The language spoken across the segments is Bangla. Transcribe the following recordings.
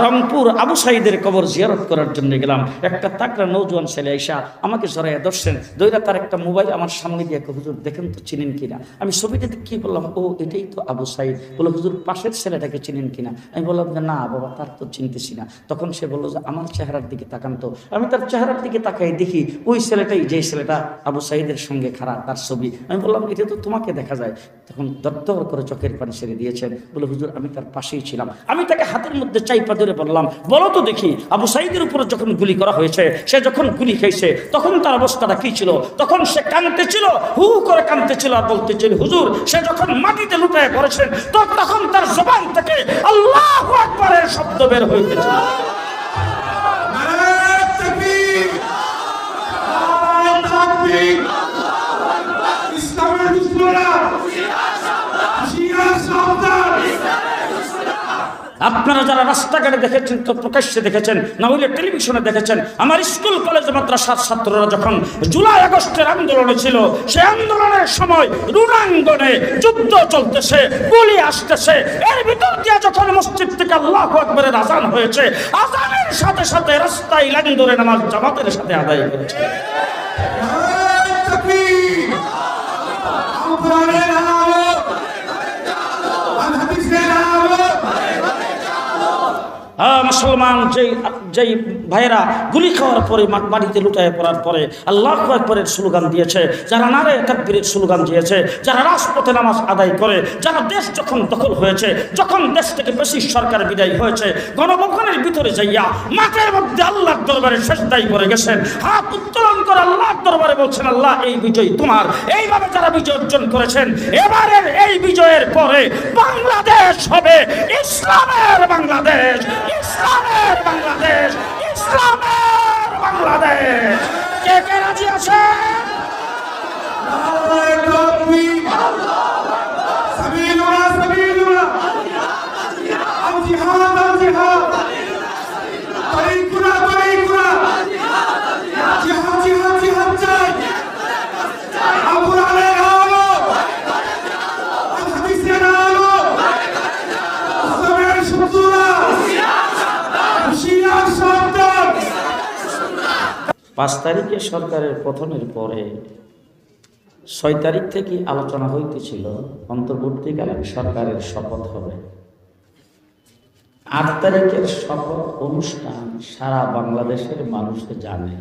রংপুর আবু সাইদের কবর জিয়ারত করার জন্য গেলাম। একটা তাকড়া নৌজওয়ান ছেলে আইসা আমাকে জড়াইয়া ধরছেন, দইরা তার একটা মোবাইল আমার সামনে দিয়ে, হুজুর দেখেন তো চিনেন কিনা। আমি ছবিটা কি বললাম, ও এটাই তো আবু সাইদ। বলে, হুজুর পাশের ছেলেটাকে চিনেন কিনা। আমি বললাম যে না বাবা, তার তো চিনতেছি না। তখন সে বললো যে আমার চেহারার দিকে তাকান তো। আমি তার চেহারার দিকে তাকাই, দেখি ওই ছেলেটাই, যে ছেলেটা আবু সাইদের সঙ্গে খাড়া, তার ছবি। আমি বললাম এটা তো তোমাকে দেখা যায়। তখন দরদর করে চোখের পানি ছেড়ে দিয়েছেন। বলে, হুজুর আমি তার পাশেই ছিলাম। আমি তাকে হাতের মধ্যে চাইপা ধরে বললাম, বলো তো দেখি আবু সাইদের উপরে যখন গুলি করা হয়েছে, সে যখন গুলি খেয়েছে তখন তার অবস্থাটা কি ছিল? তখন সে কাঁদতেছিল, হু করে কাঁদতেছিল আর বলতেছিল, হুজুর সে যখন মাটিতে লুটায় পড়েছেন তো তখন তার জবান থেকে আল্লাহু আকবারের শব্দ বের হইতেছিল। আপনারা যারা রাস্তাঘাটে দেখেছেন তো প্রকাশ্যে দেখেছেন, না হইলে টেলিভিশনে দেখেছেন। আমার স্কুল কলেজ মাদ্রাসার ছাত্ররা যখন জুলাই আগস্টের আন্দোলনে ছিল, সে আন্দোলনের সময় রণাঙ্গনে যুদ্ধ চলতেছে, গুলি আসতেছে, এর ভিতর দিয়ে যখন মসজিদ থেকে আল্লাহু আকবারের আজান হয়েছে, আজানের সাথে সাথে রাস্তায় লাইন ধরে নামাজ জামাতের সাথে আদায় করেছে। মুসলমান যেই ভাইয়েরা গুলি খাওয়ার পরে মাটিতে লুটায় পড়ার পরে আল্লাহু আকবারের স্লোগান দিয়েছে, যারা নারে তাকবীরের স্লোগান দিয়েছে, যারা রাজপথে নামাজ আদায় করে, যারা দেশ যখন দখল হয়েছে, যখন দেশ থেকে বেশি সরকার বিদায় হয়েছে, গণভবনের ভিতরে যাইয়া মাঠের মধ্যে আল্লাহর দরবারে সেজদায় পড়ে গেছেন, হাত উত্তোলন করে আল্লাহর দরবারে বলছেন, আল্লাহ এই বিজয় তোমার। এইভাবে যারা বিজয় অর্জন করেছেন, এবারের এই বিজয়ের পরে বাংলাদেশ হবে ইসলামের বাংলাদেশ, ইসলামের বাংলাদেশ, ইসলামের বাংলাদেশ। কে কে রাজি আছে? পাঁচ তারিখে সরকারের পতনের পরে 6 তারিখ থেকে আলোচনা হইতেছিল অন্তর্বর্তীকালীন সরকারের শপথ হবে। 8 তারিখের শপথ অনুষ্ঠান সারা বাংলাদেশের মানুষ জানে,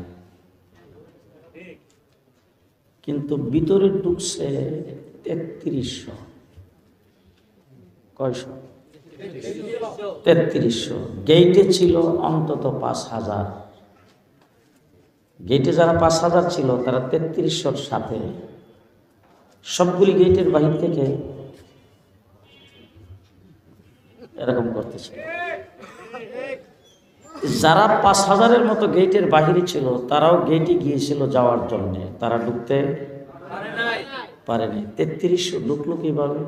কিন্তু ভিতরে ঢুকছে 3300। কয়শো? 3300। গেইটে ছিল অন্তত 5000। গেটে যারা 5000 ছিল তারা 3300-র সাথে সবগুলি গেটের বাহির থেকে এরকম করতেছিল। যারা 5000-এর মতো গেটের বাহিরে ছিল তারাও গেটে গিয়েছিল যাওয়ার জন্য, তারা ঢুকতে পারেনি। 3300 ঢুকলো কিভাবে?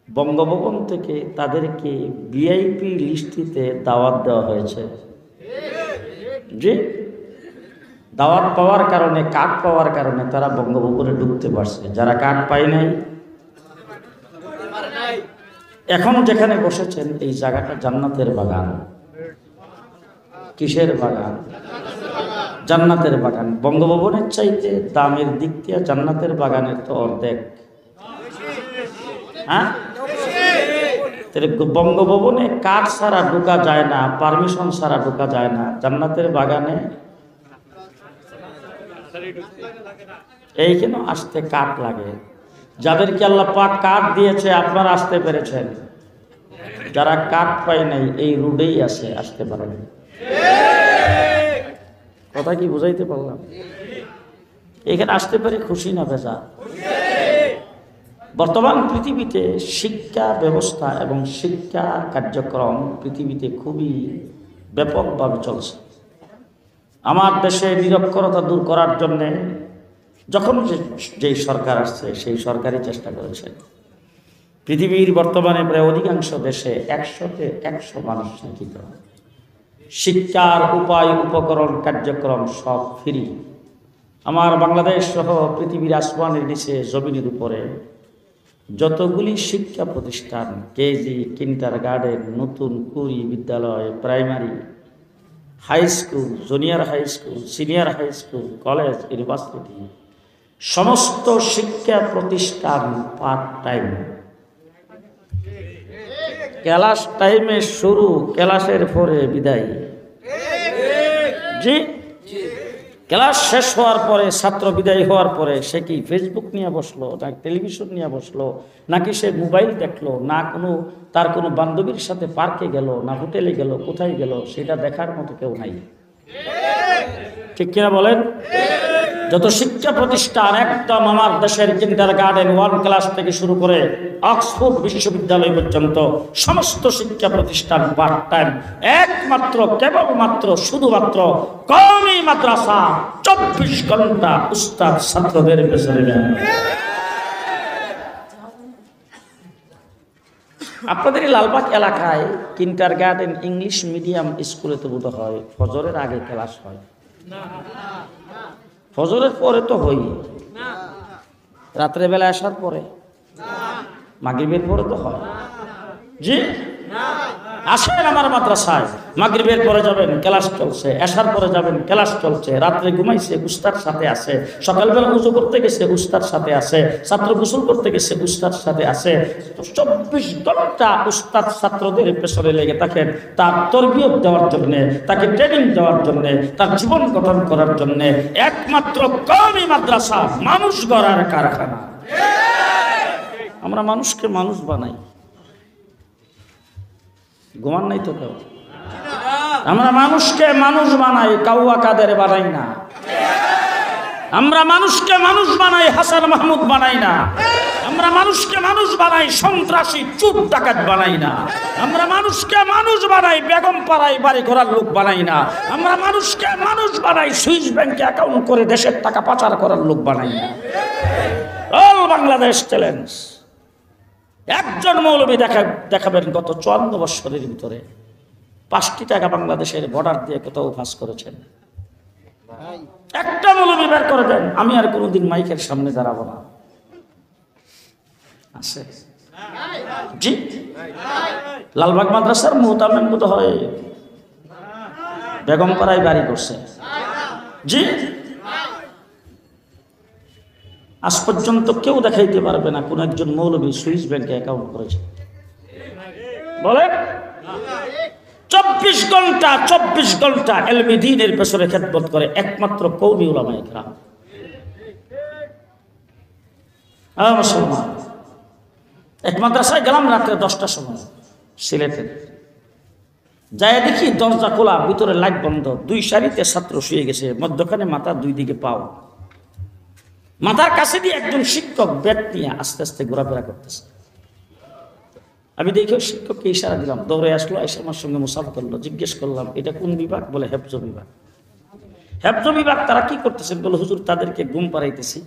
বঙ্গভবন থেকে তাদেরকে ভিআইপি লিস্টিতে দাওয়াত দেওয়া হয়েছে। যে দাওয়াত পাওয়ার কারণে, কার্ড পাওয়ার কারণে তারা বঙ্গভবনে ঢুকতে পারছে। যারা কার্ড পায় নাই, এখন যেখানে বসেছেন এই জায়গাটা জান্নাতের বাগান। কিসের বাগান? জান্নাতের বাগান। বঙ্গভবনের চাইতে দামের দিক দিয়ে জান্নাতের বাগানের তো অর্ধেক। হ্যাঁ, বঙ্গভবনে কার্ড ছাড়া ঢোকা যায় না, পারমিশন ছাড়া ঢোকা যায় না। জান্নাতের বাগানে এইখানে আসতে কার্ড লাগে। যাদেরকে আল্লাহ পাক কার্ড দিয়েছে আপনারা আসতে পেরেছেন, যারা কার্ড পায় নাই এই রোডেই আছে, আসতে পারেন। কথা কি বুঝাইতে পারলাম? এখানে আসতে পারে খুশি না বেজা? বর্তমান পৃথিবীতে শিক্ষা ব্যবস্থা এবং শিক্ষা কার্যক্রম পৃথিবীতে খুবই ব্যাপকভাবে চলছে। আমার দেশে নিরক্ষরতা দূর করার জন্যে যখন যেই সরকার আসছে সেই সরকারই চেষ্টা করেছে। পৃথিবীর বর্তমানে প্রায় অধিকাংশ দেশে 100-তে 100 মানুষ শিক্ষিত। শিক্ষার উপায়, উপকরণ, কার্যক্রম সব ফ্রি। আমার বাংলাদেশ সহ পৃথিবীর আসমানের নিচে, জমিনের উপরে যতগুলি শিক্ষা প্রতিষ্ঠান, কেজি, কিন্ডারগার্টেন, নতুন কুড়ি বিদ্যালয়, primary, high school, junior high school, senior high school, college, university, সমস্ত শিক্ষা প্রতিষ্ঠান পার্ট টাইম। ক্লাস টাইমে শুরু, ক্লাসের পরে বিদায়। জি, ক্লাস শেষ হওয়ার পরে, ছাত্র বিদায় হওয়ার পরে সে কি ফেসবুক নিয়ে বসলো, না টেলিভিশন নিয়ে বসলো, নাকি সে মোবাইল দেখলো, না তার কোনো বান্ধবীর সাথে পার্কে গেল, না হোটেলে গেল, কোথায় গেল, সেটা দেখার মতো কেউ নাই। ঠিক কিনা বলেন? যত শিক্ষা প্রতিষ্ঠান একদম আমার দেশের কিন্ডারগার্টেন 1 ক্লাস থেকে শুরু করে অক্সফোর্ড বিশ্ববিদ্যালয় পর্যন্ত সমস্ত শিক্ষা প্রতিষ্ঠান পার্ট টাইম। একমাত্র কেবলমাত্র শুধুমাত্র কওমি মাদ্রাসা 24 ঘন্টা উস্তাদ ছাত্রদের পেছনে। আপনাদের এই লালবাগ এলাকায় কিন্ডারগার্টেন ইংলিশ মিডিয়াম স্কুলে তো বোধ হয় ফজরের আগে ক্লাস হয়, ফজরের পরে তো হই, রাত্রেবেলা আসার পরে, মাগরিবের পরে তো হয়। জি, আসেন আমার মাদ্রাসায়, মাগরিবের পরে যাবেন ক্লাস চলছে, আসার পরে যাবেন ক্লাস চলছে, রাত্রে ঘুমাইছে উস্তাদ সাথে আছে, সকালবেলা উজু করতে গেছে উস্তাদ সাথে আছে, ছাত্র গোসল করতে গেছে উস্তাদ সাথে আছে। 24 ঘন্টা উস্তাদ ছাত্রদের পেছনে লেগে থাকেন, তার তরবিয়ত দেওয়ার জন্যে, তাকে ট্রেনিং দেওয়ার জন্যে, তার জীবন গঠন করার জন্যে। একমাত্র কওমি মাদ্রাসা মানুষ গড়ার কারখানা। আমরা মানুষকে মানুষ বানাই, ঘুমান নাই তো কেউ। আমরা মানুষকে মানুষ বানাই, কাউয়া কাদের বানাই না। আমরা মানুষকে মানুষ বানাই, হাসান মাহমুদ বানাই না। আমরা মানুষকে মানুষ বানাই, সন্ত্রাসী চুপ ডাকাত বানাই না। আমরা মানুষকে মানুষ বানাই, বেগম পাড়ায় বাড়ি ঘোরার লোক বানাই না। আমরা মানুষকে মানুষ বানাই, সুইস ব্যাংকে অ্যাকাউন্ট করে দেশের টাকা পাচার করার লোক বানাই না। All Bangladesh challenge. একজন মৌলবী দেখাবেন গত 54 বছরের ভিতরে 5টি টাকা বাংলাদেশের বর্ডার দিয়ে কোথাও পাস করেছেন? একটা মৌলবী বের করে দেন, আমি আর কোনোদিন মাইকের সামনে দাঁড়াবো না। আছে? জি, লালবাগ মাদ্রাসার মুহতামিম বোধ হয় বেগম পাড়ায় বাড়ি করছে। জি, আজ পর্যন্ত কেউ দেখাইতে পারবে না কোন একজন মৌলবী সুইস ব্যাংকে অ্যাকাউন্ট করেছে। বলে 24 ঘন্টা ইলমে দ্বীনের পেছনে খেদমত করে একমাত্র কওমি উলামায়ে কেরাম। মুসলমান, এক মাদ্রাসায় গেলাম রাত্রে 10টার সময় সিলেটে, যাই দেখি দরজা খোলা, ভিতরে লাইট বন্ধ, 2 সারিতে ছাত্র শুয়ে গেছে, মধ্যখানে মাথা, 2 দিকে পাও। মাথার কাছে দিয়ে একজন শিক্ষক ব্যাট নিয়ে আস্তে আস্তে ঘোরাফেরা করতেছে। আমি দেখে শিক্ষককে ইশারা দিলাম, দৌড়ে আসলো, এসে আমার সঙ্গে মুসাফা করলো। জিজ্ঞেস করলাম এটা কোন বিভাগ? বলে হেফজ বিভাগ। হেফজ বিভাগ। তারা কি করতেছেন? বলে হুজুর তাদেরকে ঘুম পাড়াইতেছি।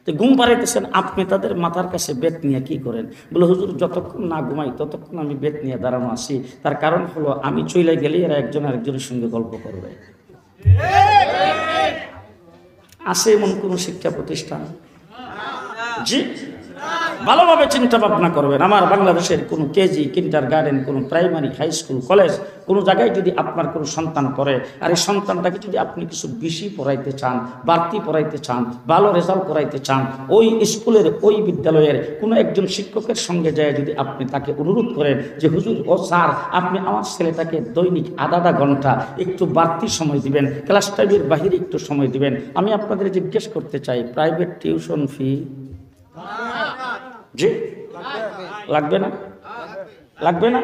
তো ঘুম পাড়াইতেছেন, আপনি তাদের মাথার কাছে ব্যাট নিয়ে কি করেন? বলে হুজুর যতক্ষণ না ঘুমাই ততক্ষণ আমি ব্যাট নিয়ে দাঁড়ানো আছি, তার কারণ হলো আমি চলে গেলেই এরা একজন আরেকজনের সঙ্গে গল্প করবে। আছে এমন কোন শিক্ষা প্রতিষ্ঠান? জি, ভালোভাবে চিন্তা ভাবনা করবেন। আমার বাংলাদেশের কোনো কেজি, কিন্ডারগার্টেন, কোনো প্রাইমারি, হাই স্কুল, কলেজ, কোনো জায়গায় যদি আপনার কোনো সন্তান পড়ে, আর এই সন্তানটাকে যদি আপনি কিছু বেশি পড়াইতে চান, বাড়তি পড়াইতে চান, ভালো রেজাল্ট করাইতে চান, ওই স্কুলের, ওই বিদ্যালয়ের কোনো একজন শিক্ষকের সঙ্গে যায় যদি আপনি তাকে অনুরোধ করেন যে হুজুর ও স্যার, আপনি আমার ছেলেটাকে দৈনিক আধা ঘন্টা একটু বাড়তি সময় দিবেন, ক্লাস টাইমের বাহিরে একটু সময় দিবেন। আমি আপনাদের জিজ্ঞেস করতে চাই, প্রাইভেট টিউশন ফি জি লাগবে না? লাগবে না?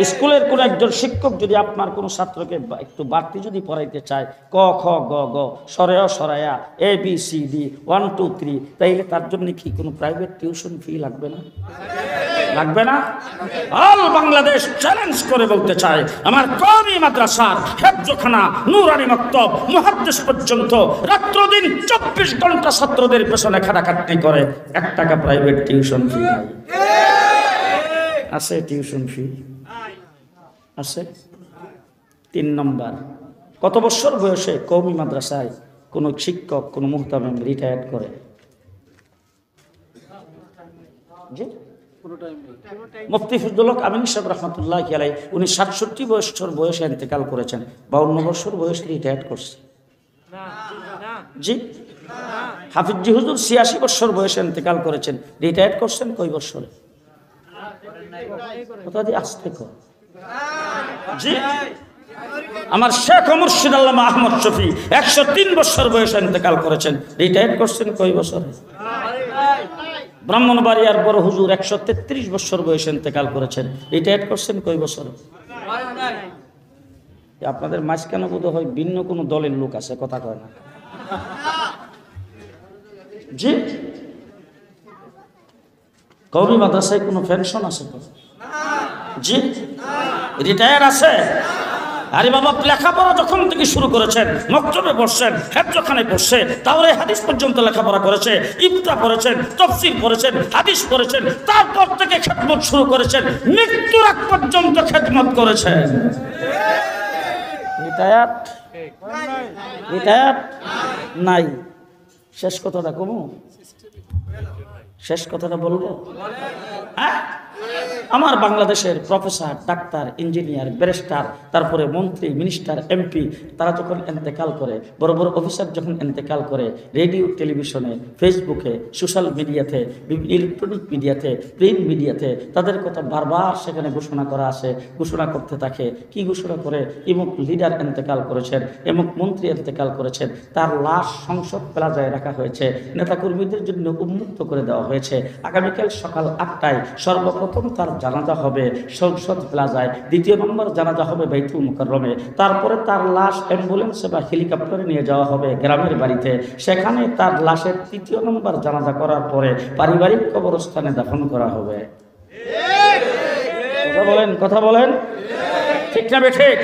স্কুলের কোন একজন শিক্ষক যদি আপনার কোনো ছাত্রকে একটু বাড়তি যদি পড়াইতে চায়, ক খ গ গ সরেয়া সরায়া ABCD 1 2 3, তাইলে তার জন্য কি কোনো প্রাইভেট টিউশন ফি লাগবে না? লাগবে না? অল বাংলাদেশ চ্যালেঞ্জ করে বলতে চাই, আমার কওমি মাদ্রাসার হেফজখানা, নুরানি মাকতব, মুহাদ্দিস পর্যন্ত রাত্র দিন 24 ঘন্টা ছাত্রদের পেছনে খাটাখাটনি করে, 1 টাকা প্রাইভেট টিউশন ফি নাই। আছে টিউশন ফি? আছে। 3 নম্বর, কত বছর বয়সে কওমি মাদ্রাসায় কোনো শিক্ষক, কোনো মুহতামিম রিটায়ার্ড করে? জি, মুফতি ফজলুল হক আমিনী সাহেব রহমতুল্লাহি আলাইহি উনি 67 বছর বয়সে ইন্তেকাল করেছেন, 52 বছর বয়সে রিটায়ার্ড করছে। জি, হাফিজ জি হুজুর 86 বছর বয়সে ইন্তেকাল করেছেন, রিটায়ার্ড করছেন কয় বছরে? কথা দিয়ে আসতে কর। জি, আমার শেখ ও মুর্শিদ আল্লামা আহমদ শফি 103 বছর বয়সে ইন্তেকাল করেছেন, রিটায়ার্ড করছেন কয় বছরে? ব্রাহ্মণবাড়িয়ার বড় হুজুর 133 বছর বয়সে ইন্তেকাল করেছেন, রিটায়ার্ড করছেন কয় বছরে? আপনাদের মাঝখানে বোধ হয় ভিন্ন কোনো দলের লোক আছে, কথা কয় না। জি, কওমি মাদ্রাসায় কোনো পেনশন আছে তো? জি, রিটায়ার আছে? আরে বাবা, লেখাপড়া যখন থেকে শুরু করেছেন, মক্তবে পড়ছেন, হেফজখানে পড়ছে, তাহলে হাদিস পর্যন্ত লেখাপড়া করেছে, ইফতা পড়েছেন, তাফসীর পড়েছেন, হাদিস পড়েছেন, তারপর থেকে খেদমত শুরু করেছেন, মৃত্যুর আগ পর্যন্ত খেদমত করেছেন। রিটায়ার নাই। শেষ কথাটা কমু, শেষ কথাটা বলবো। হ্যাঁ, আমার বাংলাদেশের প্রফেসর, ডাক্তার, ইঞ্জিনিয়ার, ব্যারিস্টার, তারপরে মন্ত্রী, মিনিস্টার, এমপি, তারা যখন ইন্তেকাল করে, বড় বড় অফিসার যখন ইন্তেকাল করে, রেডিও, টেলিভিশনে, ফেসবুকে, সোশ্যাল মিডিয়াতে, ইলেকট্রনিক মিডিয়াতে, প্রিন্ট মিডিয়াতে তাদের কথা বারবার সেখানে ঘোষণা করা আসে, ঘোষণা করতে থাকে। কি ঘোষণা করে? এমুক লিডার ইন্তেকাল করেছেন, এমুক মন্ত্রী ইন্তেকাল করেছেন, তার লাশ সংসদ প্লাজায় রাখা হয়েছে, নেতাকর্মীদের জন্য উন্মুক্ত করে দেওয়া হয়েছে। আগামীকাল সকাল 8টায় সর্বপ্রথম তার জানাজা হবে সংসদ প্লাজায়, দ্বিতীয় নম্বর জানাজা হবে বাইতুল মুকাররমে, তারপরে তার লাশ অ্যাম্বুলেন্সে বা হেলিকপ্টারে নিয়ে যাওয়া হবে গ্রামের বাড়িতে, সেখানে তার লাশের তৃতীয় নম্বর জানাজা করার পরে পারিবারিক কবরস্থানে দাফন করা হবে। কথা বলেন ঠিক না ঠিক?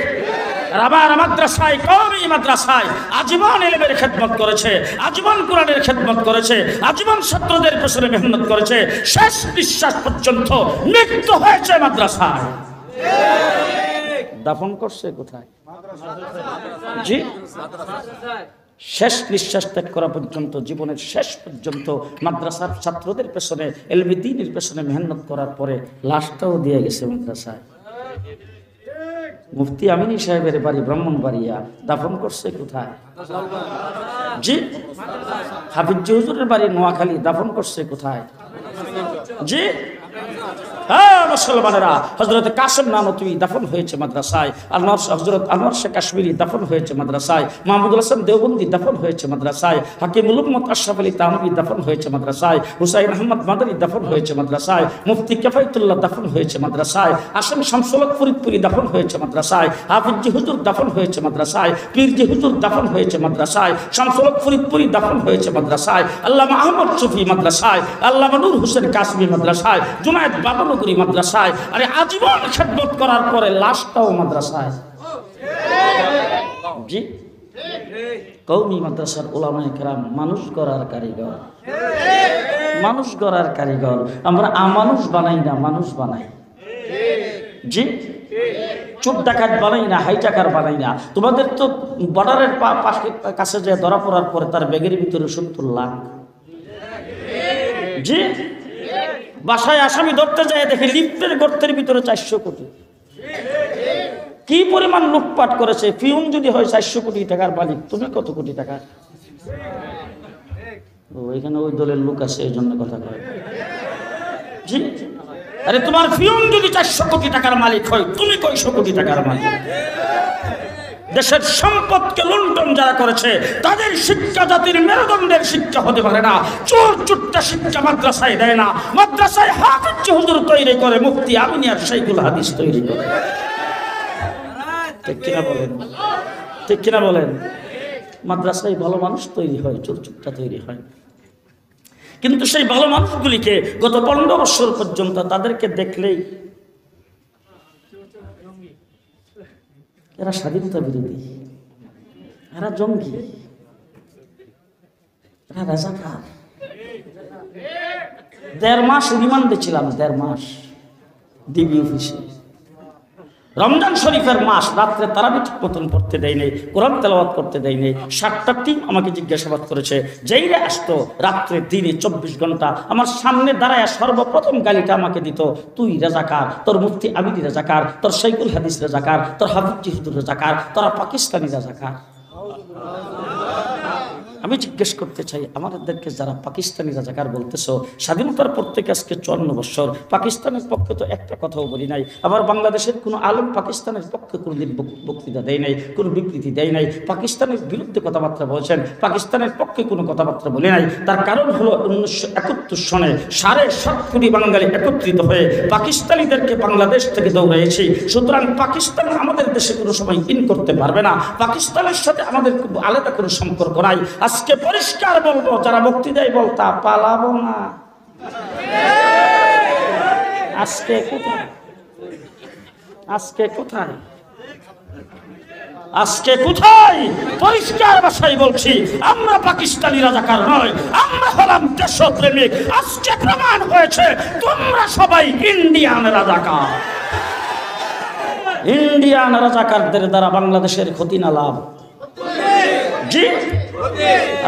আমার মাদ্রাসায়, কওমি মাদ্রাসায় আজীবন ইলমের খেদমত করেছে, আজীবন কোরআনের খেদমত করেছে, আজীবন ছাত্রদের পেছনে মেহনত করেছে, শেষ নিঃশ্বাস পর্যন্ত মৃত্যু হয়েছে মাদ্রাসায়। দাফন করছে কোথায়? জি, শেষ নিঃশ্বাস ত্যাগ করা পর্যন্ত, জীবনের শেষ পর্যন্ত মাদ্রাসার ছাত্রদের পেছনে, ইলমে দ্বীনের পেছনে মেহনত করার পরে লাশটাও দিয়ে গেছে মাদ্রাসায়। মুফতি আমিনী সাহেবের বাড়ি ব্রাহ্মণবাড়িয়া, দাফন করছে কোথায়? জি, হাফিজ জি হুজুরের বাড়ি নোয়াখালী, দাফন করছে কোথায়? জি, হ্যাঁ মুসলমানেরা, হযরত কাসেম নানতুই দাফন হয়েছে মাদ্রাসায়, হযরত আনোয়ার শেখ কাশ্মীরি দাফন হয়েছে মাদ্রাসায়, মাহমুদুল হাসান দেওবন্দি দাফন হয়েছে মাদ্রাসায়, হাকিমুল উম্মত আশরাফ আলী তানভী দাফন হয়েছে মাদ্রাসায়, হুসাইন আহমদ মাদানী দাফন হয়েছে মাদ্রাসায়, মুফতি কিফায়েতুল্লাহ দাফন হয়েছে মাদ্রাসায়, আসেম শামসুল হক ফরিদপুরি দাফন হয়েছে মাদ্রাসায়, হাফিজ জি হুজুর দাফন হয়েছে মাদ্রাসায়, পীর জি হুজুর দাফন হয়েছে মাদ্রাসায়, শামসুল হক ফরিদপুরি দাফন হয়েছে মাদ্রাসায়, আল্লামা আহমদ শফি মাদ্রাসায়, আল্লামা নূর হোসেন কাসমি মাদ্রাসায়, জুনায়েদ বাবনগরী মাদ্রাসায়। আরে আজীবন খেদমত করার পরে লাশটাও মাদ্রাসায়। জি, কওমি মাদ্রাসার উলামায়ে কেরাম মানুষ গড়ার কারিগর, মানুষ গড়ার কারিগর। আমরা আমানুষ বানাই না, মানুষ বানাই। জি, চোর ডাকাত বানাই না, হাইটাকার বানাই না। তোমাদের তো বর্ডারের কাছে যে ধরা পড়ার পরে তার ব্যাগের ভিতরে 70 লাখ। জি, বাসায় আসামি ধরতে যায় দেখে লিফটের গর্তের ভিতরে 400 কোটি। কি পরিমাণ লুটপাট করেছে! ফিউন যদি হয় 400 কোটি টাকার মালিক, তুমি কত কোটি টাকা? ওইখানে ওই দলের লোক আছে, এই জন্য কথা কয়। জি, আরে তোমার ফিউন যদি 400 কোটি টাকার মালিক হয়, তুমি কয়শো কোটি টাকার মালিক? দেশের সম্পদকে লুণ্ঠন যারা করেছে তাদের শিক্ষা জাতির মেরুদণ্ডের শিক্ষা হতে পারে না। চোর চুট্টা শিক্ষা মাদ্রাসায় দেয় না, মাদ্রাসায় হাফিজ হুজুর তৈরি করে, মুফতি আমিনী আর শাইখুল হাদিস তৈরি করে। ঠিক কিনা বলেন? ঠিক কিনা বলেন? মাদ্রাসায় ভালো মানুষ তৈরি হয়, চোর চুট্টা তৈরি হয়। কিন্তু সেই ভালো মানুষগুলিকে গত 15 বছর পর্যন্ত তাদেরকে দেখলেই এরা স্বাধীনতা বিরোধী, এরা জঙ্গি, এরা রাজাকার। 1.5 মাস রিমান্ডে ছিলাম, 1.5 মাস ডিবি অফিসে। রমজান শরীফের মাস, রাত্রে তারাবি ঠিক মতন পড়তে দেয় নেই, কোরআন তেলাওয়াত করতে দেয় নেই। 7টা টিম আমাকে জিজ্ঞাসাবাদ করেছে, যেইরে আসতো রাত্রে দিনে 24 ঘন্টা আমার সামনে দাঁড়ায় সর্বপ্রথম গালিটা আমাকে দিত, তুই রাজাকার, তোর মুফতি আবিদি রাজাকার, তোর শাইখুল হাদিস রাজাকার, তোর হাফিজ জিহুদুর রাজাকার, তোরা পাকিস্তানি রাজাকার। আমি জিজ্ঞেস করতে চাই, আমাদেরকে যারা পাকিস্তানি রাজাকার বলতেছো, স্বাধীনতার পর থেকে আজকে 54 বছর পাকিস্তানের পক্ষে তো একটা কথাও বলি নাই। আবার বাংলাদেশের কোনো আলেম পাকিস্তানের পক্ষে কোনোদিন বক্তৃতা দেয় নাই, কোনো বিবৃতি দেয় নাই, পাকিস্তানের বিরুদ্ধে কথাবার্তা বলছেন, পাকিস্তানের পক্ষে কোনো কথাবার্তা বলে নাই। তার কারণ হলো 1971 সনে 7.5 কোটি বাঙালি একত্রিত হয়ে পাকিস্তানিদেরকে বাংলাদেশ থেকে দৌড়াইছি। সুতরাং পাকিস্তান আমাদের দেশে কোনো সময় ইন করতে পারবে না, পাকিস্তানের সাথে আমাদের আলাদা কোনো সম্পর্ক নাই। আজকে পরিষ্কার বলবো, যারা বক্তৃতায় বলতা পালাবো না, আজকে কোথায়, আজকে কোথায়, আজকে কোথায়? পরিষ্কার ভাষায় বলছি, আমরা পাকিস্তানি রাজাকার নয়, আমরা হলাম দেশপ্রেমিক। আজকে প্রমাণ হয়েছে তোমরা সবাই ইন্ডিয়ান রাজাকার। ইন্ডিয়ান রাজাকারদের দ্বারা বাংলাদেশের ক্ষতি না লাভ? জি,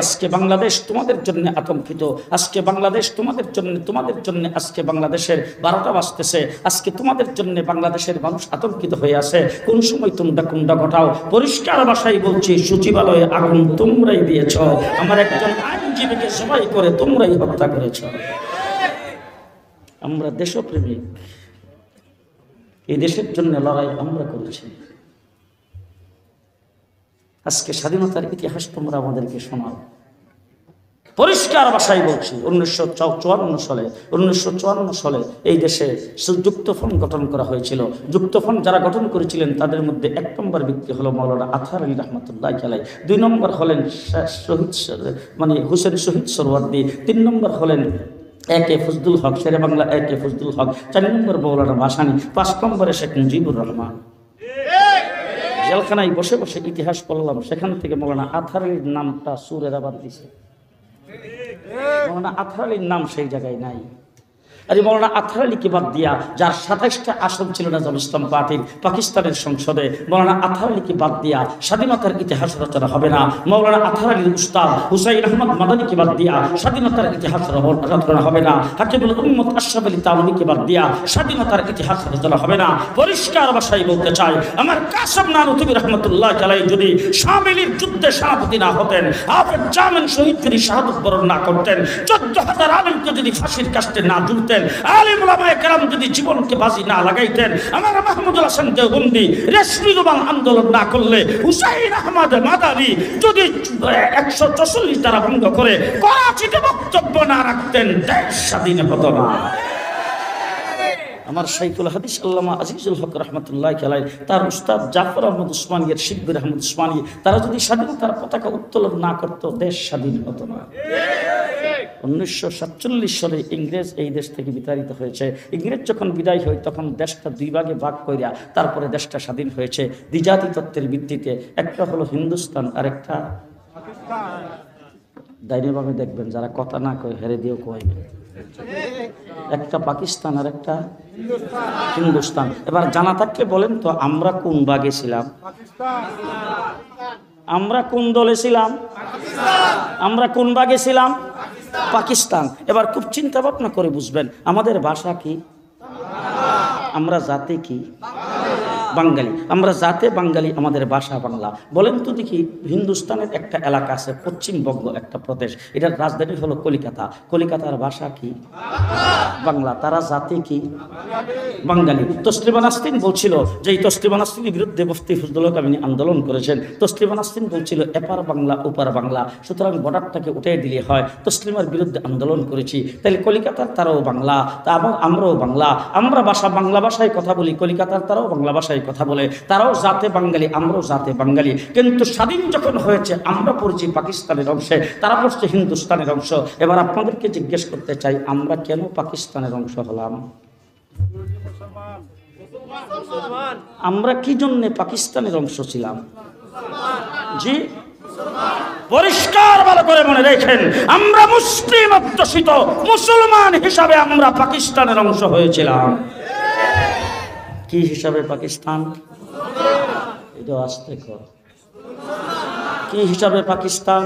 আজকে বাংলাদেশ তোমাদের জন্য আতঙ্কিত, আজকে বাংলাদেশ তোমাদের জন্য আজকে বাংলাদেশের 12টা বাজতেছে, আজকে তোমাদের জন্য বাংলাদেশের মানুষ আতঙ্কিত হয়ে আছে। কোন সময় তোমরা কুণ্ডা ঘটাও? পরিষ্কার ভাষায় বলছি, সচিবালয়ে আগুন তোমরাই দিয়েছ, আমার একজন আইনজীবীকে সবাই করে তোমরাই হত্যা করেছ। আমরা দেশপ্রেমিক, এই দেশের জন্য লড়াই আমরা করেছি। আজকে স্বাধীনতার ইতিহাস তোমরা আমাদেরকে শোনাও। পরিষ্কার ভাষায় বলছি, 1954 সালে এই দেশে যুক্তফ্রন্ট গঠন করা হয়েছিল। যুক্তফ্রন্ট যারা গঠন করেছিলেন তাদের মধ্যে 1 নম্বর ব্যক্তি হলো মৌলানা আতহার আলী রহমতুল্লাহ আলাইহ, 2 নম্বর হলেন হুসেন শহীদ সোহরাওয়ার্দী, 3 নম্বর হলেন একে ফজলুল হক, শেরে বাংলা একে ফজলুল হক, 4 নম্বর মৌলানা ভাসানী, 5 নম্বরে শেখ মুজিবুর রহমান। জেলখানায় বসে বসে ইতিহাস পড়লাম, সেখান থেকে মৌলানা আতহার আলীর নামটা সুরের আবার দিছে। মৌলানা আতহার আলীর নাম সেই জায়গায় নাই। আর মৌলানা আতহার আলীকে বাদ দিয়া, যার 27টা আসন ছিল নিজাম ইসলাম পার্টির পাকিস্তানের সংসদে, মৌলানা আতহার আলীকে বাদ দিয়া স্বাধীনতার ইতিহাস রচনা হবে না। মৌলানা আতহার আলীর উস্তাদ হুসাইন আহমদ মাদানীকে বাদ দিয়া স্বাধীনতার ইতিহাস রচনা হবে না। হাকিমুল উম্মত আশরাফ আলী তানভীকে বাদ দিয়া স্বাধীনতার ইতিহাস রচনা হবে না। পরিষ্কার ভাষায় বলতে চাই, আমার কাসেম নানুতুবি রহমতুল্লাহ আলাইহি যদি শামিলির যুদ্ধে সেনাপতি না হতেন, হাফেজ জামিন শহীদ যদি শাহাদত বরণ না করতেন, 14,000 আলেমকে যদি ফাঁসির কাস্টে না ঝুলতেন, আলেম ওলামায়ে কেরাম যদি জীবনকে বাজি না লাগাইতেন, আমার মাহমুদুল হাসান দেওবন্দি রেশমি রুমাল আন্দোলন না করলে, হুসাইন আহমদ মাদানী যদি 144 ধারা ভঙ্গ করে করাচিতে বক্তব্য না রাখতেন, দেশ স্বাধীন হতো না। আমার শাইখুল হাদিস আল্লামা আজিজুল হক রহমতুল্লাহ আলাইহি, তার উস্তাদ জাফর আহমদ উসমানী, এর শিব্বির আহমদ উসমানী, তারা যদি স্বাধীনতার পতাকা উত্তোলন না করতো, দেশ স্বাধীন হতো না। 1947 সালে ইংরেজ এই দেশ থেকে বিতাড়িত হয়েছে। ইংরেজ যখন বিদায় হয় তখন দেশটা 2 ভাগে ভাগ কইরা তারপরে দেশটা স্বাধীন হয়েছে দ্বিজাতি তত্ত্বের ভিত্তিতে। একটা হলো হিন্দুস্তান আর একটা পাকিস্তান। ডাইনেভাবে দেখবেন, যারা কথা না কয় হেরে দিয়েও কইবে, একটা পাকিস্তান আর একটা হিন্দুস্তান। এবার জানা থাকলে বলেন তো, আমরা কোন ভাগে ছিলাম? আমরা কোন দলে ছিলাম? আমরা কোন ভাগে ছিলাম? পাকিস্তান। এবার খুব চিন্তা ভাবনা করে বুঝবেন, আমাদের ভাষা কি? আমরা জাতি কি? বাঙালি। আমরা জাতে বাঙালি, আমাদের ভাষা বাংলা। বলেন তো দেখি, হিন্দুস্তানের একটা এলাকা আছে পশ্চিমবঙ্গ একটা প্রদেশ, এটার রাজধানী হলো কলিকাতা। কলিকাতার ভাষা কি? বাংলা। তারা জাতি কি? বাঙালি। তসলিমা নাসরিন বলছিল যে এই তসলিমা নাসরিনের বিরুদ্ধে মুফতি ফজলুল হক আমিনী আন্দোলন করেছেন। তসলিমা নাসরিন বলছিল এপার বাংলা ওপার বাংলা, সুতরাং বর্ডারটাকে উঠে দিলে হয়। তসলিমার বিরুদ্ধে আন্দোলন করেছি, তাহলে কলিকাতার তারাও বাংলা, তা আমরাও বাংলা। আমরা বাংলা ভাষায় কথা বলি, কলিকাতার তারাও বাংলা ভাষায় কথা বলে, তারাও জাতে বাঙালি, আমরাও জাতে বাঙালি। কিন্তু স্বাধীন যখন হয়েছে আমরা পড়ছি পাকিস্তানের অংশে, তারা পড়ছে হিন্দুস্তানের অংশ। এবার আপনাদেরকে জিজ্ঞেস করতে চাই, আমরা কেন পাকিস্তানের অংশ হলাম? আমরা কি জন্যে পাকিস্তানের অংশ ছিলাম? জি, পরিষ্কার ভালো করে মনে রেখেন, আমরা মুসলিম অধ্যুষিত মুসলমান হিসাবে আমরা পাকিস্তানের অংশ হয়েছিলাম। কি হিসাবে পাকিস্তান? এটা আসতে কর। কি হিসাবে পাকিস্তান?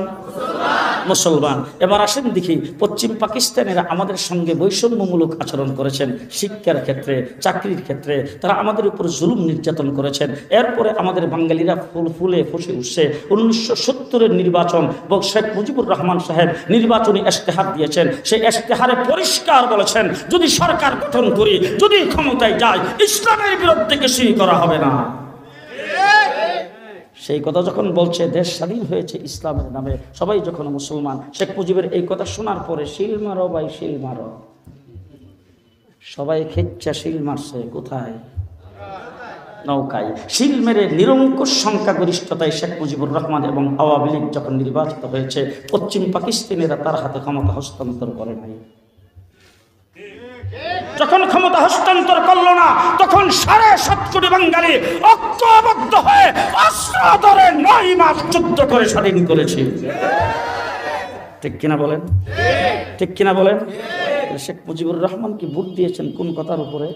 মুসলমান। এবার আসেন দেখি, পশ্চিম পাকিস্তানেরা আমাদের সঙ্গে বৈষম্যমূলক আচরণ করেছেন শিক্ষার ক্ষেত্রে, চাকরির ক্ষেত্রে, তারা আমাদের উপর জুলুম নির্যাতন করেছেন। এরপরে আমাদের বাঙালিরা ফুলে ফুসে উঠছে। 1970-এর নির্বাচন, শেখ মুজিবুর রহমান সাহেব নির্বাচনী ইশতেহার দিয়েছেন। সেই ইশতেহারে পরিষ্কার বলেছেন, যদি সরকার গঠন করি, যদি ক্ষমতায় যায়, ইসলামের বিরুদ্ধে কিছুই করা হবে না। সেই কথা যখন বলছে, দেশ স্বাধীন হয়েছে ইসলামের নামে, সবাই যখন মুসলমান, শেখ মুজিবের এই কথা শোনার পরে শিল মারো ভাই, শিল মারো, সবাই খেচ্ছা শিল মারছে। কোথায়? নৌকায়। শিল মেরে নিরঙ্কুশ সংখ্যাগরিষ্ঠতায় শেখ মুজিবুর রহমান এবং আওয়ামী লীগ যখন নির্বাচিত হয়েছে, পশ্চিম পাকিস্তানিরা তার হাতে ক্ষমতা হস্তান্তর করে নাই। যখন ক্ষমতা হস্তান্তর করলো না, তখন 7.5 কোটি বাঙালি ঐক্যবদ্ধ হয়ে অস্ত্র ধরে 9 মাস যুদ্ধ করে স্বাধীন করেছে। ঠিক কিনা বলেন? ঠিক কিনা বলেন? শেখ মুজিবুর রহমান কি ভোট দিয়েছেন কোন কথার উপরে?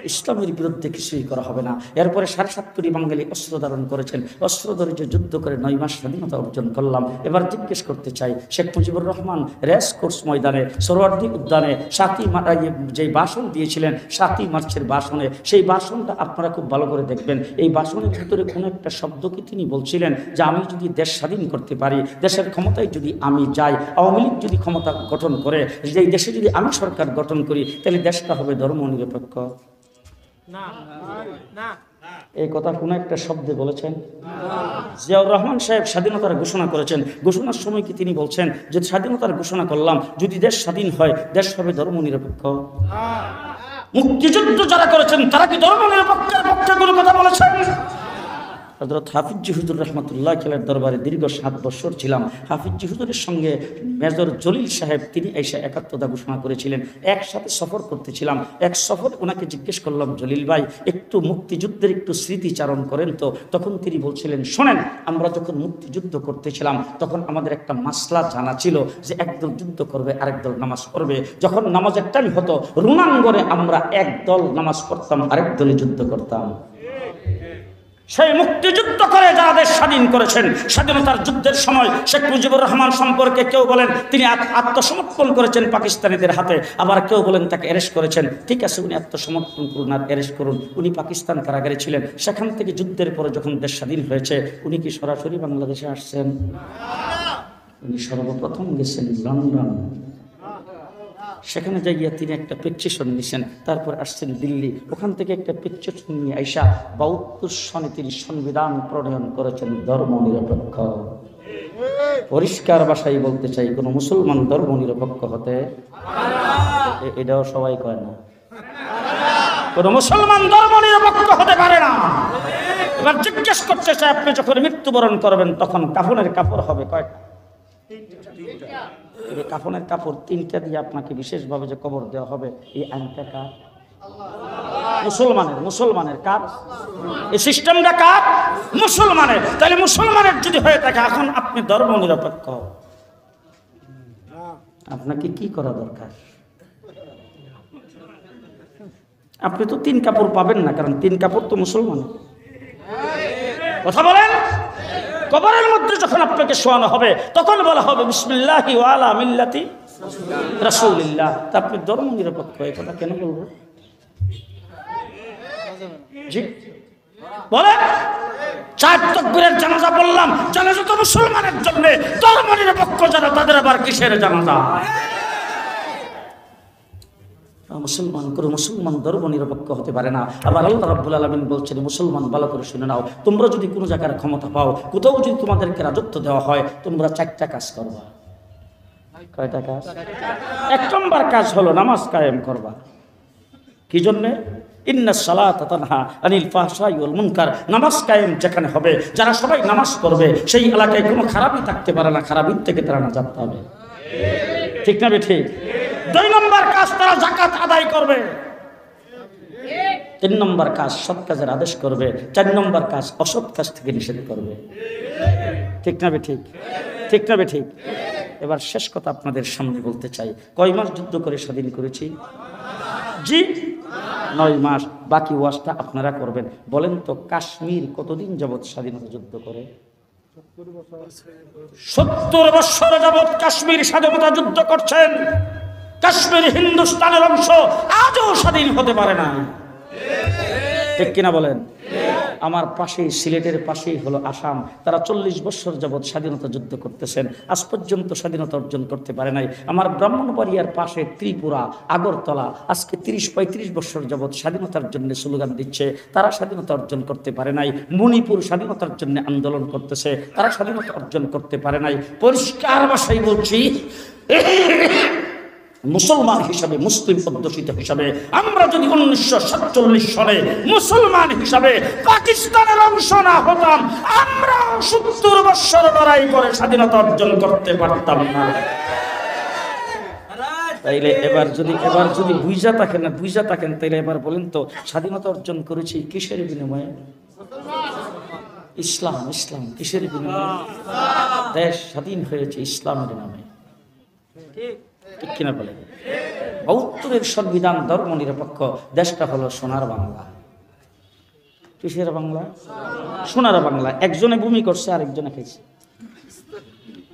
ইসলামের বিরুদ্ধে কিছুই করা হবে না। এরপরে 7.5 কোটি বাঙালি অস্ত্র ধারণ করেছেন। অস্ত্র ধরে যে যুদ্ধ করে 9 মাস স্বাধীনতা অর্জন করলাম। এবার জিজ্ঞেস করতে চাই, শেখ মুজিবুর রহমান রেস কোর্স ময়দানে, সোহরাওয়ার্দী উদ্যানে যে ভাষণ দিয়েছিলেন 7ই মার্চের ভাষণে, সেই ভাষণটা আপনারা খুব ভালো করে দেখবেন। এই ভাষণের ভিতরে কোনো একটা শব্দ কি তিনি বলছিলেন যে আমি যদি দেশ স্বাধীন করতে পারি, দেশের ক্ষমতায় যদি আমি যাই, আওয়ামী লীগ যদি ক্ষমতা গঠন করে, এই দেশে যদি আমি সরকার গঠন করি, তাহলে দেশটা হবে ধর্ম নিরপেক্ষ? এই কথা কোন একটা শব্দে বলেছেন? জিয়াউর রহমান সাহেব স্বাধীনতার ঘোষণা করেছেন। ঘোষণার সময় কি তিনি বলছেন যে স্বাধীনতার ঘোষণা করলাম, যদি দেশ স্বাধীন হয়, দেশ হবে ধর্ম নিরপেক্ষ? মুক্তিযুদ্ধ যারা করেছেন তারা কি ধর্ম নিরপেক্ষের পক্ষে কোনো কথা বলেছেন? হযরত হাফিজ হুজুর রহমতুল্লাহ খেলের দরবারে দীর্ঘ 7 বছর ছিলাম। হাফিজ হুজুরের সঙ্গে মেজর জলিল সাহেব, তিনি এসে একাত্মতা ঘোষণা করেছিলেন। একসাথে সফর করতেছিলাম। এক সফরে ওনাকে জিজ্ঞেস করলাম, জলিল ভাই একটু মুক্তিযুদ্ধের একটু স্মৃতিচারণ করেন তো। তখন তিনি বলছিলেন, শোনেন, আমরা যখন মুক্তিযুদ্ধ করতেছিলাম তখন আমাদের একটা মাসলা জানা ছিল যে একদল যুদ্ধ করবে, আরেক দল নামাজ পড়বে। যখন নামাজের টাইম হতো, রণাঙ্গনে আমরা এক দল নামাজ পড়তাম, আরেক দলে যুদ্ধ করতাম। সেই মুক্তিযুদ্ধ করে যারা দেশ স্বাধীন করেছেন, স্বাধীনতার যুদ্ধের সময় শেখ মুজিবুর রহমান সম্পর্কে কেউ বলেন তিনি আত্মসমর্পণ করেছেন পাকিস্তানিদের হাতে, আবার কেউ বলেন তাকে অ্যারেস্ট করেছেন। ঠিক আছে, উনি আত্মসমর্পণ করুন আর অ্যারেস্ট করুন, উনি পাকিস্তান কারাগারে ছিলেন। সেখান থেকে যুদ্ধের পরে যখন দেশ স্বাধীন হয়েছে, উনি কি সরাসরি বাংলাদেশে আসছেন? উনি সর্বপ্রথম গেছেন লন্ডন। সেখানে যাইয়া তিনি একটা পেটিশন নিয়েছেন, তারপর আসছেন দিল্লি। ওখান থেকে একটা পেটিশন নিয়ে আইসা 72 সনে তিনি সংবিধান প্রণয়ন করেছেন ধর্ম নিরপেক্ষ। পরিষ্কার ভাষায় বলতে চাই, কোন মুসলমান ধর্ম নিরপেক্ষ হতে, এটাও সবাই কয় না, কোন মুসলমান ধর্ম নিরপেক্ষ হতে পারে না। এবার জিজ্ঞেস করতে চাই, আপনি যখন মৃত্যুবরণ করবেন তখন কাফনের কাপড় হবে কয়টা? কাফনের কাপড় 3টা দিয়ে আপনাকে বিশেষভাবে যে কবর দেওয়া হবে, এই আইনটা কার? মুসলমানের। মুসলমানের কার? এই সিস্টেমটা কার? মুসলমানের। তাহলে মুসলমানের যদি হয়ে থাকে, এখন আপনি ধর্ম নিরপেক্ষ, আপনাকে কি করা দরকার? আপনি তো 3 কাপড় পাবেন না, কারণ 3 কাপড় তো মুসলমানের। কথা বলেন। কবরের মধ্যে যখন আপনাকে শোয়ানো হবে, তখন বলা হবে বিসমিল্লাহি ওয়া আলা মিল্লাতি রাসূলিল্লাহ। তা আপনি ধর্ম নিরপেক্ষ, এই কথা কেন বলবো? জি বলে 4 তাকবীরের জানাজা বললাম, জানাজা তো মুসলমানের জন্য, ধর্ম নিরপেক্ষ যারা তাদের আবার কিসের জানাজা? মুসলমান করে মুসলমান ধর্ম নিরপেক্ষ হতে পারে না। আবার আল্লাহ রাব্বুল আলামিন বলছেন, মুসলমান ভালো করে শুনে নাও, তোমরা যদি কোনো জায়গার ক্ষমতা পাও, কোথাও যদি তোমাদেরকে রাজত্ব দেওয়া হয়, তোমরা 4টা কাজ করবা। কয়টা কাজ? 1 নম্বর কাজ হলো নামাজ কায়েম করবা। কি জন্যে? ইন্নাস সালাতা তানহা আনিল ফাহশাই ওয়াল মুনকার। নামাজ কায়েম যেখানে হবে, যারা সবাই নামাজ পড়বে, সেই এলাকায় কোনো খারাপই থাকতে পারে না, খারাপির থেকে তারা নাজাত পাবে। ঠিক না ঠিক? 2 নম্বর কাজ, তারা যাকাত আদায় করবে। 3 নম্বর কাজ, সৎ কাজের আদেশ করবে। 4 নম্বর কাজ, অসৎ কাজ থেকে নিষেধ করবে। ঠিক না ঠিক? ঠিক না ঠিক? এবার শেষ কথা আপনাদের সামনে বলতে চাই, কয় মাস যুদ্ধ করে স্বাধীন করেছি? জি 9 মাস, বাকি ওয়াজটা আপনারা করবেন। বলেন তো কাশ্মীর কতদিন যাবৎ স্বাধীনতা যুদ্ধ করে? 70 বছর যাবৎ কাশ্মীর স্বাধীনতা যুদ্ধ করছেন। কাশ্মীর হিন্দুস্তানের অংশ, আজও স্বাধীন হতে পারে না। ঠিক কিনা বলেন? আমার পাশেই, সিলেটের পাশেই হলো আসাম, তারা 40 বছর যাবৎ স্বাধীনতা যুদ্ধ করতেছেন, আজ পর্যন্ত স্বাধীনতা অর্জন করতে পারে নাই। আমার ব্রাহ্মণবাড়িয়ার পাশে ত্রিপুরা, আগরতলা আজকে 30-35 বছর যাবৎ স্বাধীনতার জন্য স্লোগান দিচ্ছে, তারা স্বাধীনতা অর্জন করতে পারে নাই। মণিপুর স্বাধীনতার জন্য আন্দোলন করতেছে, তারা স্বাধীনতা অর্জন করতে পারে নাই। পরিষ্কার ভাষায় বলছি, মুসলমান হিসাবে, মুসলিম অধ্যুষিত হিসাবে আমরা যদি 1947 সালে মুসলমান হিসাবে পাকিস্তানের অংশ না হতাম, আমরা 70 বছর লড়াই করে স্বাধীনতা অর্জন করতে পারতাম না। তাইলে এবার যদি বুঝা থাকেন তাইলে এবার বলেন তো স্বাধীনতা অর্জন করেছি কিসের বিনিময়ে? ইসলাম। কিসের বিনিময়ে? দেশ স্বাধীন হয়েছে ইসলামের নামে। ঠিক কিনা বলেন? 72-এর সংবিধান ধর্ম নিরপেক্ষ, দেশটা হলো সোনার বাংলা। কিসের বাংলা? সোনার বাংলা। একজনে ভূমি করছে, আরেকজনে খাইছে।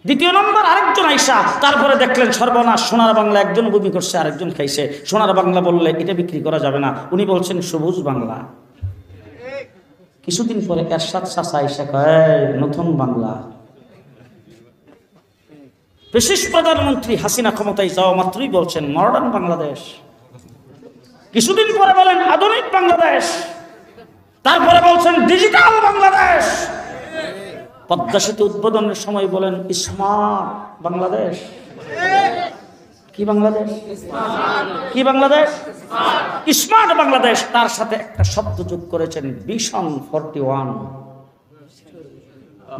দ্বিতীয় নম্বর আরেকজন আইসা তারপরে দেখলেন সর্বনাশ, সোনার বাংলা একজন ভূমি করছে, আরেকজন খাইছে। সোনার বাংলা বললে এটা বিক্রি করা যাবে না, উনি বলছেন সবুজ বাংলা। কিছুদিন পরে এরশাদ চাচা আইসা কয় নতুন বাংলা। বিশেষ প্রধানমন্ত্রী হাসিনা ক্ষমতায় যাওয়া মাত্রই বলছেন মডার্ন বাংলাদেশ, কিছুদিন পরে বলেন আধুনিক বাংলাদেশ, তারপরে বলছেন ডিজিটাল বাংলাদেশ। পদ্মা সেতু উদ্বোধনের সময় বলেন স্মার্ট বাংলাদেশ। কি বাংলাদেশ? কি বাংলাদেশ? স্মার্ট বাংলাদেশ। তার সাথে একটা শব্দ যোগ করেছেন ভিশন 41।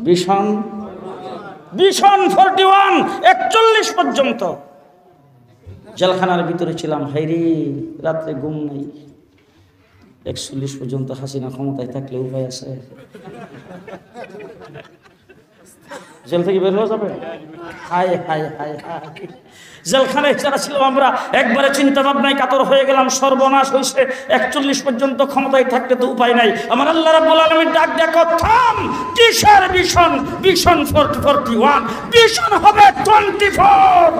ভিশন 41 পর্যন্ত জেলখানার ভিতরে ছিলাম। হাইরে রাত্রে ঘুম নেই। 41 পর্যন্ত হাসিনা ক্ষমতায় থাকলে উপায় আছে? জেল থেকে বের হয়ে যাবে? হায় হায় হায় হায়। জেলখানায় যারা ছিলাম আমরা একবারে চিন্তা ভাবনায় কাতর হয়ে গেলাম, সর্বনাশ হয়েছে। 41 পর্যন্ত ক্ষমতায় থাকতে তো উপায় নাই। আমার আল্লাহ রাব্বুল আলামিন ডাক দেখো, থাম। কিসের ভিশন? ভিশন 41। ভিশন হবে 24।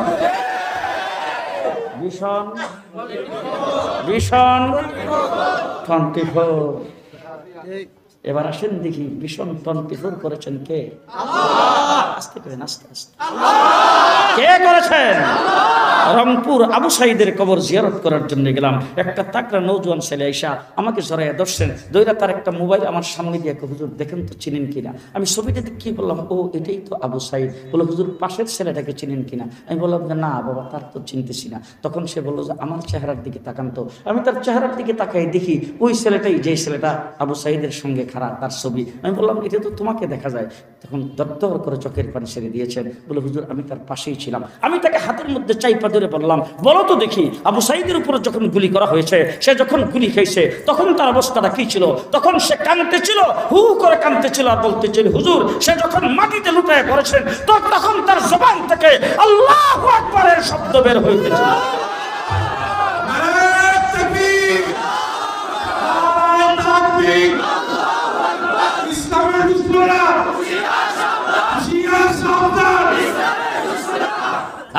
ভিশন 24। এবার আসেন দেখি ভিশন 24 করেছেন কে? আস্তে করে আস্তে আস্তে কে করেছেন? রংপুর আবু সাইদের কবর জিয়ারত করার জন্য গেলাম। একটা তাকড়া নৌজওয়ান ছেলে আইসা আমাকে জড়াইয়া ধরছেন, দইরা তার একটা মোবাইল আমার সামনে দিয়ে, হুজুর দেখেন তো চিনেন কিনা। আমি ছবিটা দেখে কি বললাম, ও এটাই তো আবু সাইদ। বলে হুজুর পাশের ছেলেটাকে চিনেন কিনা? আমি বললাম যে না বাবা, তার তো চিনতেছি না। তখন সে বললো যে আমার চেহারার দিকে তাকান তো। আমি তার চেহারার দিকে তাকাই, দেখি ওই ছেলেটাই, যে ছেলেটা আবু সাইদের সঙ্গে খাড়া, তার ছবি। আমি বললাম এটা তো তোমাকে দেখা যায়। তখন দরদর করে চোখের পানি ছেড়ে দিয়েছেন। বলে হুজুর আমি তার পাশেই ছিলাম। আমি তাকে হাতের মধ্যে চাইপা ধরে বললাম, বলো তো দেখি আবু সাইদের উপরে যখন গুলি করা হয়েছে, সে যখন গুলি খেয়েছে তখন তার অবস্থাটা কি ছিল? তখন সে কাঁদতেছিল, হু করে কাঁদতেছিল আর বলতেছিল হুজুর সে যখন মাটিতে লুটায় পড়েছেন তো তখন তার জবান থেকে আল্লাহু আকবারের শব্দ বের হইতেছিল।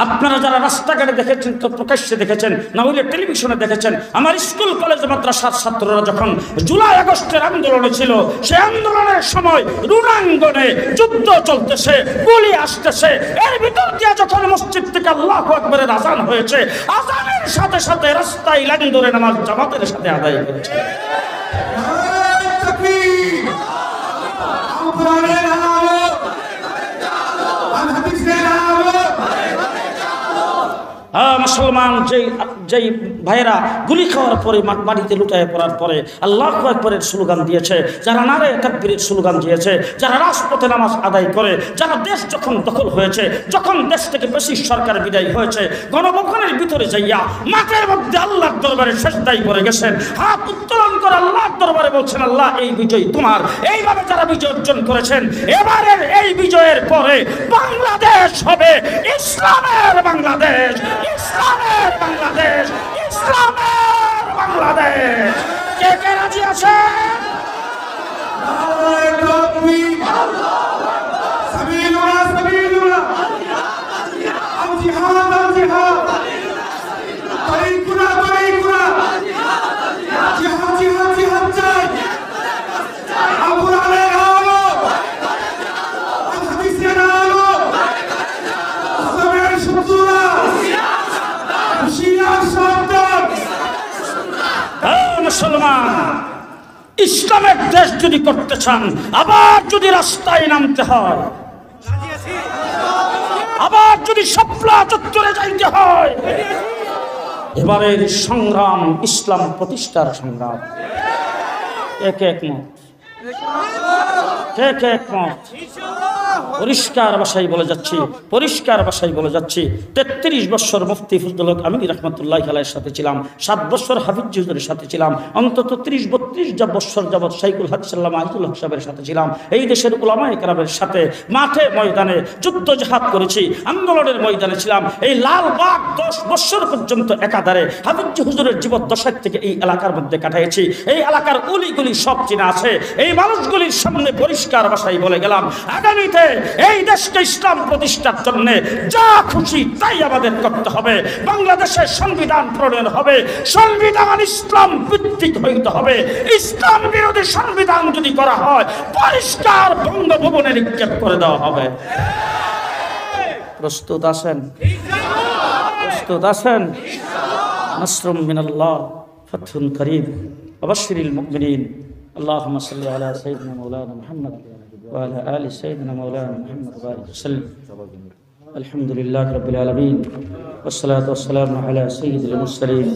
আপনারা যারা রাস্তাঘাটে দেখেছেন তো প্রকাশ্যে দেখেছেন, না হইলে টেলিভিশনে দেখেছেন। আমার স্কুল কলেজ মাদ্রাসার ছাত্ররা যখন জুলাই আগস্টের আন্দোলনে ছিল, সে আন্দোলনের সময় রণাঙ্গনে যুদ্ধ চলতেছে, গুলি আসতেছে, এর ভিতর দিয়ে যখন মসজিদ থেকে আল্লাহু আকবারের আজান হয়েছে, আজানের সাথে সাথে রাস্তায় লাইন ধরে নামাজ জামাতের সাথে আদায় করেছে। মুসলমান যেই ভাইয়েরা গুলি খাওয়ার পরে মাটিতে লুটায় পড়ার পরে আল্লাহু আকবারের স্লোগান দিয়েছে, যারা নারে তাকবীরের স্লোগান দিয়েছে, যারা রাজপথে নামাজ আদায় করে, যারা দেশ যখন দখল হয়েছে, যখন দেশ থেকে বেশি সরকার বিদায় হয়েছে, গণভবনের ভিতরে যাইয়া মাঠের মধ্যে আল্লাহর দরবারে সেজদাই করে গেছেন, হাত উত্তোলন করে আল্লাহর দরবারে বলছেন আল্লাহ এই বিজয় তোমার। এইভাবে যারা বিজয় অর্জন করেছেন, এবারের এই বিজয়ের পরে বাংলাদেশ হবে ইসলামের বাংলাদেশ, ইসলামের বাংলাদেশ, ইসলামের বাংলাদেশ। বাংলাদেশ। কে কে রাজি আছে? মুসলমান, ইসলামের দেশ যদি করতে চান, আবার যদি রাস্তায় নামতে হয়, আবার যদি শাপলা চত্বরে যাইতে হয়, এবারের সংগ্রাম ইসলাম প্রতিষ্ঠার সংগ্রাম। এক একমত, এক একমত। পরিষ্কার ভাষায় বলে যাচ্ছি, পরিষ্কার ভাষায় বলে যাচ্ছি। 33 বছর মুফতি ফজলুল হক আমিনী রহমতুল্লাহি আলাইহির সাথে ছিলাম, 7 বছর হাফিজ হুজুরের সাথে ছিলাম, অন্তত 30-32 বছর যাবৎ শাইখুল হাদিস আল্লামা আজিজুল হক সাহেবের সাথে ছিলাম। এই দেশের উলামায়ে কেরামের সাথে মাঠে ময়দানে যুদ্ধ জিহাদ করেছি, আন্দোলনের ময়দানে ছিলাম। এই লালবাগ 10 বছর পর্যন্ত একাধারে হাফিজ হুজুরের জীবদ্দশার থেকে এই এলাকার মধ্যে কাটাইছি। এই এলাকার অলিগলি সব চেনা আছে। এই মানুষগুলির সামনে পরিষ্কার ভাষায় বলে গেলাম, আগামীতে এই দেশকে ইসলাম প্রতিষ্ঠার জন্য যা খুশি তাই আমাদের করতে হবে। বাংলাদেশের সংবিধান প্রণয়ন হবে, সংবিধান ইসলাম ভিত্তিক হইতে হবে। ইসলাম বিরোধী সংবিধান যদি করা হয়, পরিষ্কার বঙ্গভবনে নিক্ষেপ করে দেওয়া হবে। প্রস্তুত আছেন? প্রস্তুত আছেন? নাসরুম মিনাল্লাহ, ফাতহুন করিব, ওয়াবাশশিরিল মুমিনিন। আল্লাহুম্মা সাল্লি আলা সাইয়্যিদিনা মাওলানা মুহাম্মদ وعلى آل سيدنا مولانا محمد وبارك وسلم. الحمد لله رب العالمين، والصلاة والسلام على سيد المرسلين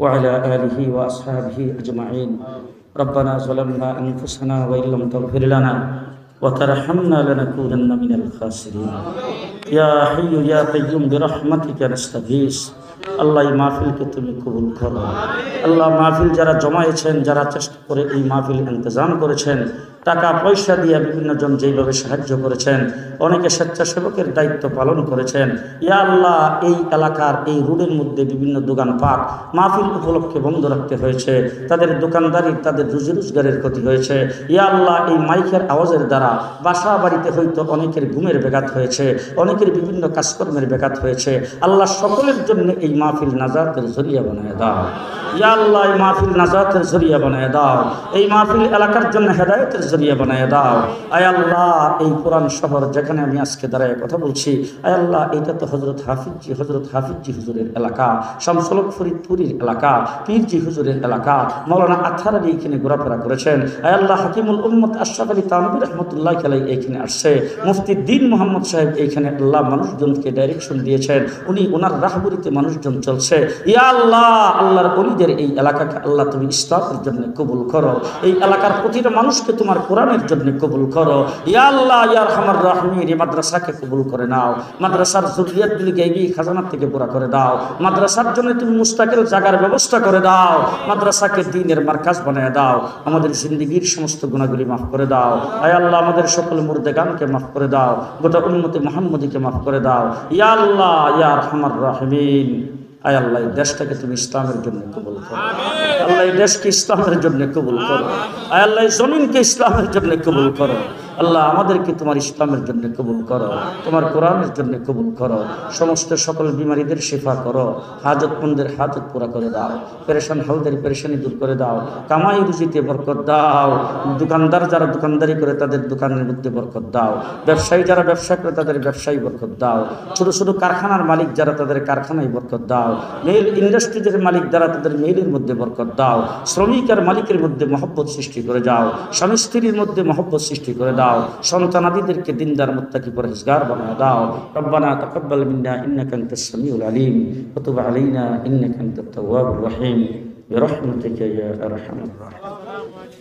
وعلى آله وأصحابه أجمعين. ربنا ظلمنا أنفسنا وإن لم تغفر لنا وترحمنا لنكونن من الخاسرين. يا حي يا قيوم برحمتك نستغيث. আল্লাহ এই মাহফিলকে তুমি কবুল করো। আল্লাহ মাহফিল যারা জমায়েছেন, যারা চেষ্টা করে এই মাহফিল ইন্তজাম করেছেন, টাকা পয়সা দিয়ে বিভিন্ন জন যেইভাবে সাহায্য করেছেন, অনেকে স্বেচ্ছাসেবকের দায়িত্ব পালন করেছেন। ইয়া আল্লাহ, এই এলাকার এই রোডের মধ্যে বিভিন্ন দোকানপাট মাহফিল উপলক্ষে বন্ধ রাখতে হয়েছে, তাদের দোকানদারি, তাদের রুজি রোজগারের ক্ষতি হয়েছে। ইয়া আল্লাহ, এই মাইকের আওয়াজের দ্বারা বাসা বাড়িতে হয়তো অনেকের ঘুমের ব্যাঘাত হয়েছে, অনেকের বিভিন্ন কাজকর্মের ব্যাঘাত হয়েছে। আল্লাহ সকলের জন্য এই মাহফিল নাজাতের জরিয়া বানায় দাও। ইয়া আল্লাহ, এই মাহফিল নাজাতের জরিয়া বানায় দাও। এই মাহফিল এলাকার জন্য হেদায়েতের জরিয়া বানায় দাও। আয় আল্লাহ, এই কোরআন শহর যেখানে আমি আজকে দাঁড়ায় কথা বলছি, আয় আল্লাহ, এটা তো হযরত হাফিজি হুজুরের এলাকা, শামসুল হক ফরিদপুরীর এলাকা, পীরজি হুজুরের এলাকা। মাওলানা আথার আলী এখানে ঘোরাফেরা করেছেন। আয় আল্লাহ, হাকিমুল উম্মত আশরাফ আলী তানভী রাহমাতুল্লাহি আলাইহি এখানে আসছে। মুফতি দ্বীন মোহাম্মদ সাহেব এইখানে আল্লাহ মানুষজনকে ডাইরেকশন দিয়েছেন, উনি ওনার রাহবরিতে মানুষজন চলছে। ইয়া আল্লাহ, আল্লাহর ওলিদের এই এলাকাকে আল্লাহ তুমি ইসলামের জন্য কবুল করো। এই এলাকার প্রতিটা মানুষকে তোমার কোরআনের জন্য কবুল করো। ইয়া আল্লাহ, ইয়া আরহামার রাহিমিন, এই মাদ্রাসাকে কবুল করে নাও। মাদ্রাসার যুররিয়াতগুলিকে এই খাজানা থেকে পুরা করে দাও। মাদ্রাসার জন্য তুমি মুস্তাকিল জায়গার ব্যবস্থা করে দাও। মাদ্রাসাকে দ্বীনের মারকাজ বানিয়ে দাও। আমাদের জিন্দেগীর সমস্ত গুনাহগুলি মাফ করে দাও। আয় আল্লাহ, আমাদের সকল মুর্দেগানকে মাফ করে দাও। গোটা উম্মতে মুহাম্মদীকে মাফ করে দাও। ইয়া আল্লাহ, ইয়া আরহামার রাহিমিন, আয় আল্লাহ, এই দেশটাকে তুমি ইসলামের জন্য কবুল করো। আল্লাহ, এই দেশকে ইসলামের জন্য কবুল করো। আয় আল্লাহ, এই জমিনকে ইসলামের জন্য কবুল করো। আল্লাহ, আমাদেরকে তোমার ইসলামের জন্য কবুল করো, তোমার কোরআনের জন্য কবুল করো। সমস্ত সকল বিমারীদের শিফা করো, হাজতমন্দের হাজত পুরা করে দাও, পেরেশান হালদের পেরেশানি দূর করে দাও, কামাই রুজিতে বরকত দাও। দোকানদার যারা দোকানদারি করে তাদের দোকানের মধ্যে বরকত দাও। ব্যবসায়ী যারা ব্যবসা করে তাদের ব্যবসায়ী বরকত দাও। ছোট ছোট কারখানার মালিক যারা তাদের কারখানায় বরকত দাও। মেল ইন্ডাস্ট্রিজের মালিক যারা তাদের মেলের মধ্যে বরকত দাও। শ্রমিক আর মালিকের মধ্যে মহব্বত সৃষ্টি করে যাও। স্বামী স্ত্রীর মধ্যে মহব্বত সৃষ্টি করে দাও। সন্তানাদিদেরকে দিনদার মুত্তাকি পরহেজগার বানায় দাও। রব্বানা তাকাব্বাল মিন্না ইন্নাকা আনতাস সামিউল আলিম ওয়া তুব আলাইনা ইন্নাকা আনতাত তাওয়াবুর রহিম বিরহমাতিকা ইয়া আরহামার রাহিমিন।